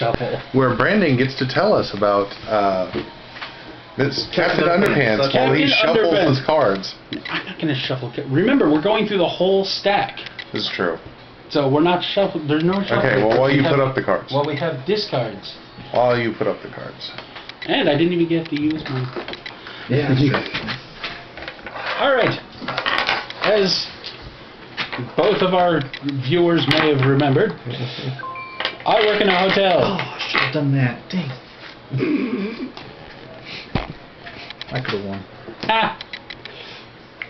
shuffle. Where Brandon gets to tell us about this Captain Underpants while he shuffles his cards. I'm not going to shuffle. Remember, we're going through the whole stack. This is true. So we're not shuffling. There's no shuffling. Okay, well, while you put up the cards. Well, we have discards. While you put up the cards. And I didn't even get to use mine. Yeah, that's true. All right. As both of our viewers may have remembered, I work in a hotel. Oh, I should have done that. Dang. I could have won. Ha!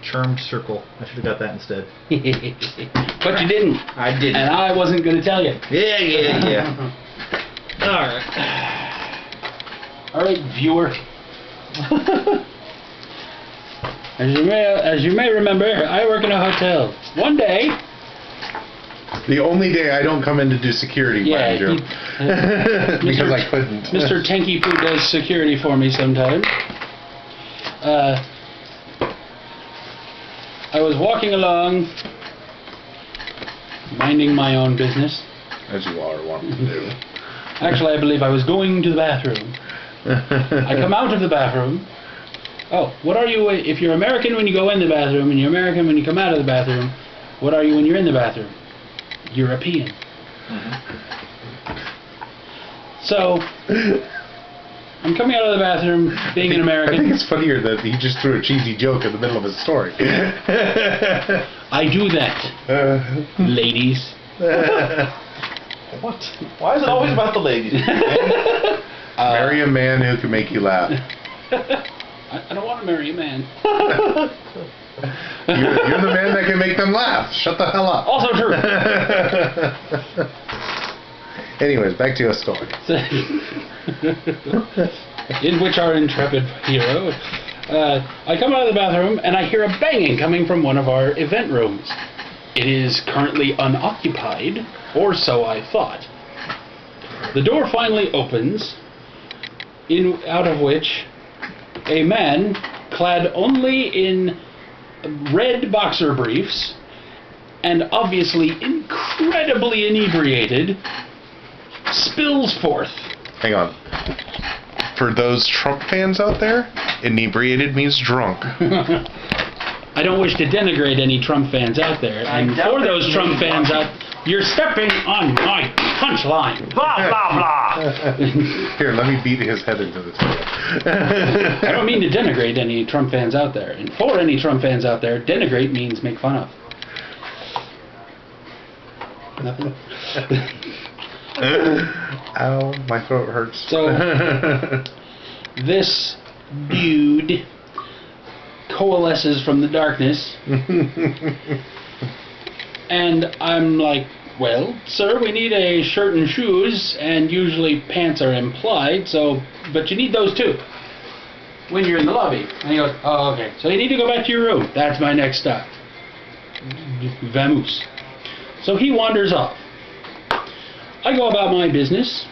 Charmed circle. I should have got that instead. But you didn't. I didn't. And I wasn't going to tell you. Yeah. Alright. All right, viewer. As you may remember, I work in a hotel. One day... The only day I don't come in to do security, mind you. Because I couldn't. Mr. Tanky Poo does security for me sometimes. I was walking along, minding my own business. As you are wanting to do. Actually, I believe I was going to the bathroom. I come out of the bathroom. Oh, what are you if you're American when you go in the bathroom and you're American when you come out of the bathroom? What are you when you're in the bathroom? European. Mm-hmm. So, I'm coming out of the bathroom, being an American. I think it's funnier that he just threw a cheesy joke in the middle of his story. I do that, ladies. What? Why is it always about the ladies? Marry a man who can make you laugh. I don't want to marry a man. You're the man that can make them laugh. Shut the hell up. Also true. Anyways, back to your story. In which our intrepid hero, I come out of the bathroom and I hear a banging coming from one of our event rooms. It is currently unoccupied, or so I thought. The door finally opens, out of which a man clad only in red boxer briefs and obviously incredibly inebriated spills forth. Hang on. For those Trump fans out there, inebriated means drunk. I don't wish to denigrate any Trump fans out there. And for those Trump fans out, you're stepping on my punchline. Blah, blah, blah. Here, let me beat his head into the table. I don't mean to denigrate any Trump fans out there. And for any Trump fans out there, denigrate means make fun of. Nothing? Ow, my throat hurts. So, this dude coalesces from the darkness. And I'm like, well, sir, we need a shirt and shoes, and usually pants are implied, but you need those too when you're in the lobby. And he goes, oh, okay. So you need to go back to your room. That's my next stop. Vamoose. So he wanders off. I go about my business,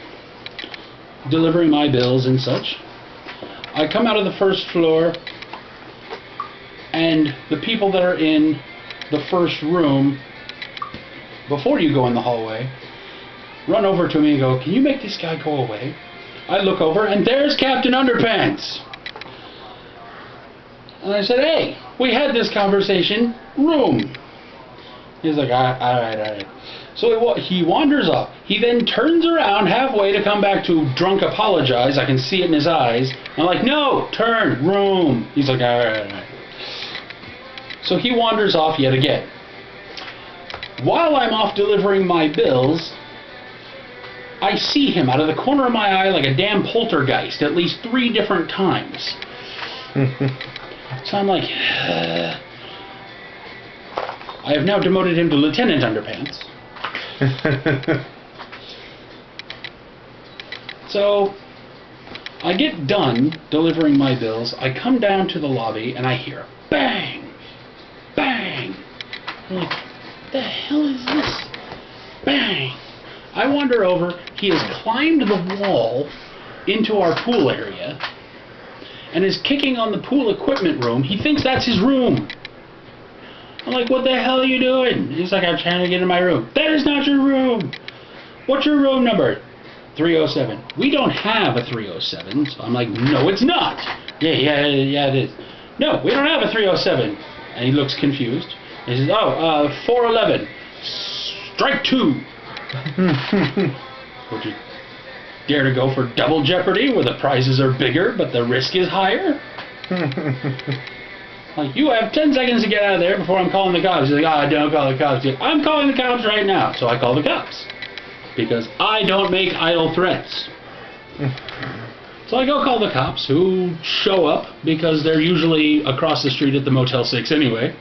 delivering my bills and such. I come out of the first floor, and the people that are in the first room, before you go in the hallway, run over to me and go, can you make this guy go away? I look over, and there's Captain Underpants. And I said, hey, we had this conversation, room. He's like, all right. So he wanders off. He then turns around halfway to come back to drunk apologize. I can see it in his eyes. I'm like, no, turn, room. He's like, all right. So he wanders off yet again. While I'm off delivering my bills, I see him out of the corner of my eye like a damn poltergeist at least 3 different times. So I'm like, I have now demoted him to Lieutenant Underpants. So I get done delivering my bills. I come down to the lobby and I hear bang, bang. I'm like, what the hell is this? Bang. I wander over. He has climbed the wall into our pool area and is kicking on the pool equipment room. He thinks that's his room. I'm like, what the hell are you doing? He's like, I'm trying to get in my room. That is not your room. What's your room number? 307. We don't have a 307. So I'm like, no, it's not. Yeah, it is. No, we don't have a 307. And he looks confused. And he says, 411. Strike 2. Would you dare to go for double jeopardy where the prizes are bigger but the risk is higher? Like, you have 10 seconds to get out of there before I'm calling the cops. He's like, don't call the cops. I'm calling the cops right now. So I call the cops. Because I don't make idle threats. So I go call the cops, who show up because they're usually across the street at the Motel 6 anyway.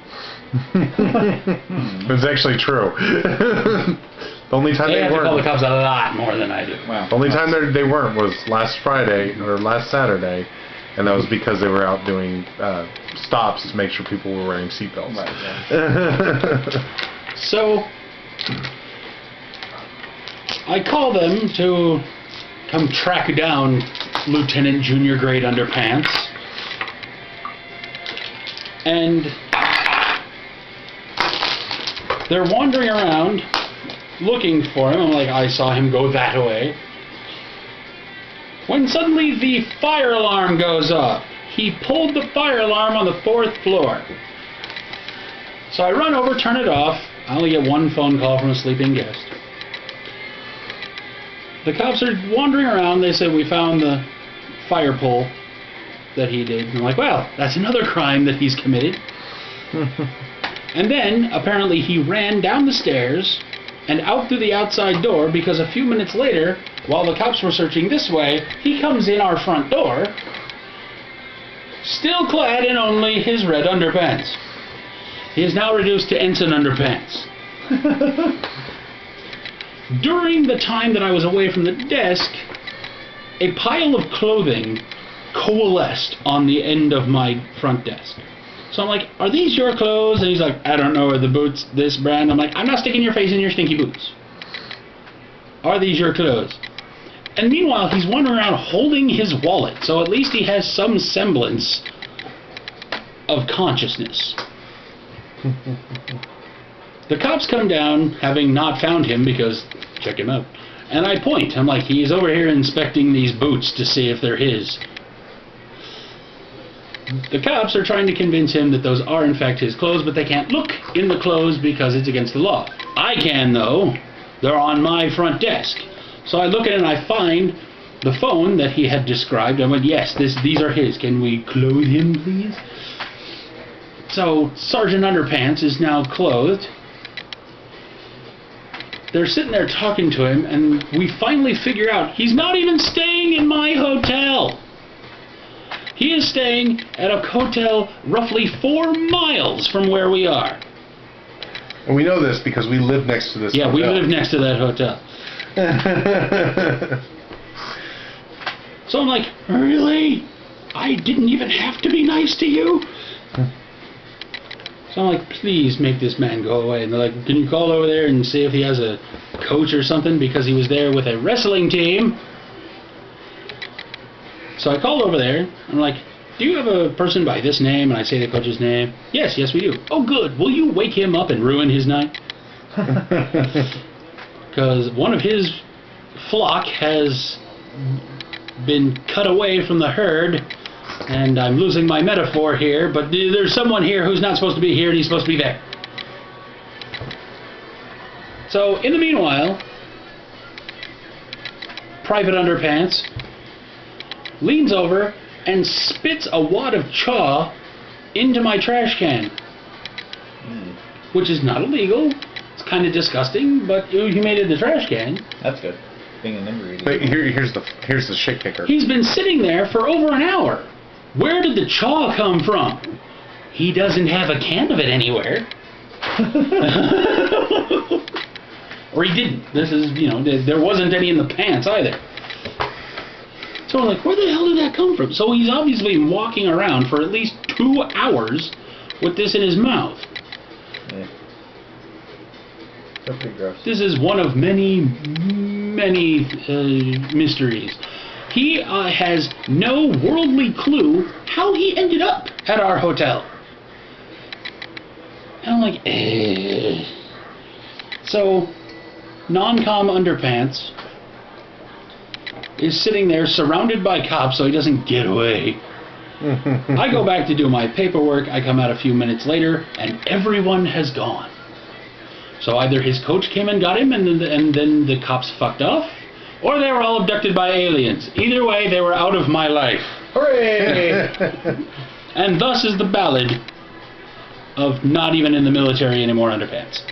It's actually true. The only time They they have to weren't. call the cops a lot more than I do. Wow. The only time they weren't was last Friday or last Saturday, and that was because they were out doing stops to make sure people were wearing seatbelts. Right, yeah. So I call them to come track down Lieutenant Junior Grade Underpants. And they're wandering around looking for him. I'm like, I saw him go that way. When suddenly the fire alarm goes off. He pulled the fire alarm on the 4th floor. So I run over, turn it off. I only get one phone call from a sleeping guest. The cops are wandering around. They say, we found the fire pole that he did. And I'm like, well, that's another crime that he's committed. And then, apparently, he ran down the stairs and out through the outside door because a few minutes later, while the cops were searching this way, he comes in our front door, still clad in only his red underpants. He is now reduced to ensign underpants. During the time that I was away from the desk, a pile of clothing coalesced on the end of my front desk. So I'm like, are these your clothes? And he's like, I don't know, are the boots this brand? I'm like, I'm not sticking your face in your stinky boots. Are these your clothes? And meanwhile, he's wandering around holding his wallet, so at least he has some semblance of consciousness. The cops come down, having not found him, because check him out. And I point. I'm like, he's over here inspecting these boots to see if they're his. The cops are trying to convince him that those are in fact his clothes, but they can't look in the clothes because it's against the law. I can, though. They're on my front desk. So I look at it and I find the phone that he had described. I went, yes, these are his. Can we clothe him, please? So Sergeant Underpants is now clothed. They're sitting there talking to him, and we finally figure out he's not even staying in my hotel. He is staying at a hotel roughly 4 miles from where we are. And we know this because we live next to this hotel. We live next to that hotel. So I'm like, really? I didn't even have to be nice to you? So I'm like, please make this man go away. And they're like, can you call over there and see if he has a coach or something? Because he was there with a wrestling team. So I called over there. I'm like, do you have a person by this name? And I say the coach's name. Yes, we do. Oh, good. Will you wake him up and ruin his night? Because one of his flock has been cut away from the herd. And I'm losing my metaphor here, but there's someone here who's not supposed to be here and he's supposed to be there. So, in the meanwhile, Private Underpants leans over and spits a wad of chaw into my trash can. Which is not illegal. It's kind of disgusting, but he made it in the trash can. That's good. Being a nimble idiot. But here's the shit kicker. He's been sitting there for over an hour. Where did the chaw come from? He doesn't have a can of it anywhere. Or he didn't. This is, there wasn't any in the pants either. So I'm like, where the hell did that come from? So he's obviously been walking around for at least 2 hours with this in his mouth. Yeah. That's pretty gross. This is one of many, many mysteries. He has no worldly clue how he ended up at our hotel. And I'm like, eh. So, non-com Underpants is sitting there surrounded by cops so he doesn't get away. I go back to do my paperwork. I come out a few minutes later, and everyone has gone. So either his coach came and got him, and then the cops fucked off, or they were all abducted by aliens. Either way, they were out of my life. Hooray! And thus is the ballad of not even in the military anymore underpants.